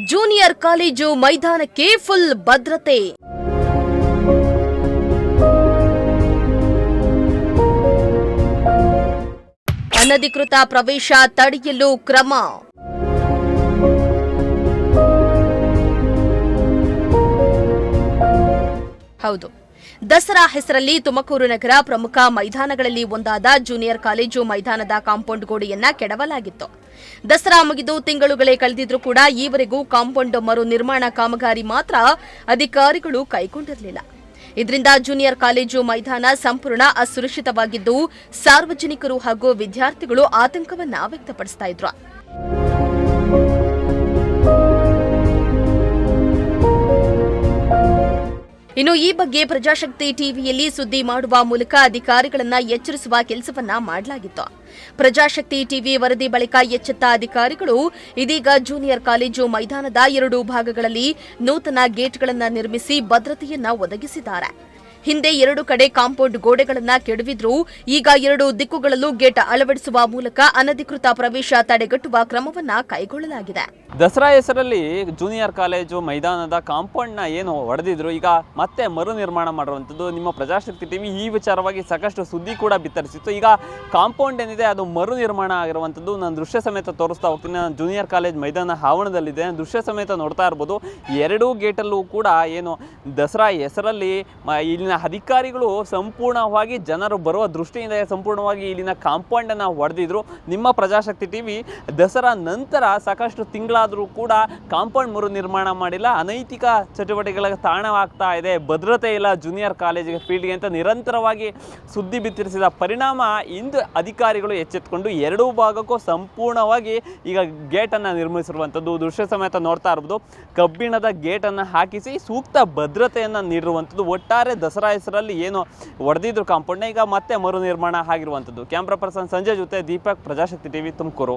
Junior college ಮೈದಾನಕ್ಕೆ full ಭದ್ರತೆ. ಅನಧಿಕೃತ ಪ್ರವೇಶ ತಡೆಯಲು ಕ್ರಮ. ಹೌದು, ದಸರಾ ಹೆಸರಲ್ಲಿ ತುಮಕೂರು ನಗರ ಪ್ರಮುಖ ಮೈದಾನಗಳಲ್ಲಿ ಒಂದಾದ ಜೂನಿಯರ್ ಕಾಲೇಜು ಮೈದಾನದ ಕಾಂಪೌಂಡ್ ಗೋಡೆಯನ್ನ ಕೆಡವಲಾಗಿತ್ತು. ದಸರಾ ಮುಗಿದು ತಿಂಗಳುಗಳೇ ಕಳೆದಿದ್ರೂ ಕೂಡ ಈವರೆಗೂ ಕಾಂಪೌಂಡ್ ಮರು ನಿರ್ಮಾಣ ಕಾಮಗಾರಿ ಮಾತ್ರ ಅಧಿಕಾರಿಗಳು ಕೈಗೊಂಡಿರಲಿಲ್ಲ. ಇದರಿಂದ ಜೂನಿಯರ್ ಕಾಲೇಜು ಮೈದಾನ ಸಂಪೂರ್ಣ ಅಸುರಕ್ಷಿತವಾಗಿದ್ದು ಸಾರ್ವಜನಿಕರು ಹಾಗೂ ವಿದ್ಯಾರ್ಥಿಗಳು ಆತಂಕವನ್ನ ವ್ಯಕ್ತಪಡಿಸ್ತಾ ಇದ್ರು. ಇನ್ನು ಈ ಬಗ್ಗೆ ಪ್ರಜಾಶಕ್ತಿ ಟಿವಿಯಲ್ಲಿ ಸುದ್ದಿ ಮಾಡುವ ಮೂಲಕ ಅಧಿಕಾರಿಗಳನ್ನ ಎಚ್ಚರಿಸುವ ಕೆಲಸವನ್ನ ಮಾಡಲಾಗಿತ್ತು. ಪ್ರಜಾಶಕ್ತಿ ಟಿವಿ ವರದಿ ಬಳಿಕ ಎಚ್ಚೆತ್ತ ಅಧಿಕಾರಿಗಳು ಇದೀಗ ಜೂನಿಯರ್ ಕಾಲೇಜು ಮೈದಾನದ 2 ಭಾಗಗಳಲ್ಲಿ ನೂತನ ಗೇಟ್ಗಳನ್ನು ನಿರ್ಮಿಸಿ ಭದ್ರತೆಯನ್ನ ಒದಗಿಸಿದ್ದಾರೆ. ಹಿಂದೆ 2 ಕಡೆ ಕಾಂಪೌಂಡ್ ಗೋಡೆಗಳನ್ನ ಕೆಡವಿದ್ರೂ ಈಗ 2 ದಿಕ್ಕುಗಳಲ್ಲೂ ಗೇಟ್ ಅಳವಡಿಸುವ ಮೂಲಕ ಅನಧಿಕೃತ ಪ್ರವೇಶ ತಡೆಗಟ್ಟುವ ಕ್ರಮವನ್ನ ಕೈಗೊಳ್ಳಲಾಗಿದೆ. ದಸರಾ ಹೆಸರಲ್ಲಿ ಜೂನಿಯರ್ ಕಾಲೇಜು ಮೈದಾನದ ಕಾಂಪೌಂಡ್ನ ಏನು ಹೊಡೆದಿದ್ರು, ಈಗ ಮತ್ತೆ ಮರು ನಿರ್ಮಾಣ ಮಾಡುವಂಥದ್ದು. ನಿಮ್ಮ ಪ್ರಜಾಶಕ್ತಿ ಟಿವಿ ಈ ವಿಚಾರವಾಗಿ ಸಾಕಷ್ಟು ಸುದ್ದಿ ಕೂಡ ಬಿತ್ತರಿಸಿತ್ತು. ಈಗ ಕಾಂಪೌಂಡ್ ಏನಿದೆ ಅದು ಮರು ನಿರ್ಮಾಣ ಆಗಿರುವಂಥದ್ದು. ನಾನು ದೃಶ್ಯ ಸಮೇತ ತೋರಿಸ್ತಾ ಹೋಗ್ತೀನಿ. ನಾನು ಜೂನಿಯರ್ ಕಾಲೇಜ್ ಮೈದಾನ ಆವರಣದಲ್ಲಿದೆ. ದೃಶ್ಯ ಸಮೇತ ನೋಡ್ತಾ ಇರ್ಬೋದು. 2 ಗೇಟಲ್ಲೂ ಕೂಡ ಏನು ದಸರಾ ಹೆಸರಲ್ಲಿ ಇಲ್ಲಿನ ಅಧಿಕಾರಿಗಳು ಸಂಪೂರ್ಣವಾಗಿ ಜನರು ಬರುವ ದೃಷ್ಟಿಯಿಂದ ಸಂಪೂರ್ಣವಾಗಿ ಇಲ್ಲಿನ ಕಾಂಪೌಂಡನ್ನು ಹೊಡೆದಿದ್ರು. ನಿಮ್ಮ ಪ್ರಜಾಶಕ್ತಿ ಟಿವಿ ದಸರಾ ನಂತರ ಸಾಕಷ್ಟು ತಿಂಗಳಾದರೂ ಕೂಡ ಕಾಂಪೌಂಡ್ ಮರು ನಿರ್ಮಾಣ ಮಾಡಿಲ್ಲ. ಅನೈತಿಕ ಚಟುವಟಿಕೆಗಳಿಗೆ ತಾಣವಾಗ್ತಾ ಇದೆ, ಭದ್ರತೆ ಇಲ್ಲ ಜೂನಿಯರ್ ಕಾಲೇಜಿಗೆ ಫೀಲ್ಡ್ಗೆ ಅಂತ ನಿರಂತರವಾಗಿ ಸುದ್ದಿ ಬಿತ್ತರಿಸಿದ ಪರಿಣಾಮ ಇಂದು ಅಧಿಕಾರಿಗಳು ಎಚ್ಚೆತ್ತುಕೊಂಡು 2 ಭಾಗಕ್ಕೂ ಸಂಪೂರ್ಣವಾಗಿ ಈಗ ಗೇಟನ್ನು ನಿರ್ಮಿಸಿರುವಂಥದ್ದು. ದೃಶ್ಯ ಸಮೇತ ನೋಡ್ತಾ ಇರ್ಬೋದು. ಕಬ್ಬಿಣದ ಗೇಟನ್ನು ಹಾಕಿಸಿ ಸೂಕ್ತ ಭದ್ರತೆಯನ್ನು ನೀಡಿರುವಂಥದ್ದು. ಒಟ್ಟಾರೆ ದಸರಾ ಹೆಸರಲ್ಲಿ ಏನು ಹೊಡೆದಿದ್ರು ಕಾಂಪೌಂಡ್ನ ಈಗ ಮತ್ತೆ ಮರು ನಿರ್ಮಾಣ ಆಗಿರುವಂಥದ್ದು. ಕ್ಯಾಮ್ರಾ ಪರ್ಸನ್ ಸಂಜಯ್ ಜೊತೆ ದೀಪಕ್, ಪ್ರಜಾಶಕ್ತಿ ಟಿವಿ, ತುಮಕೂರು.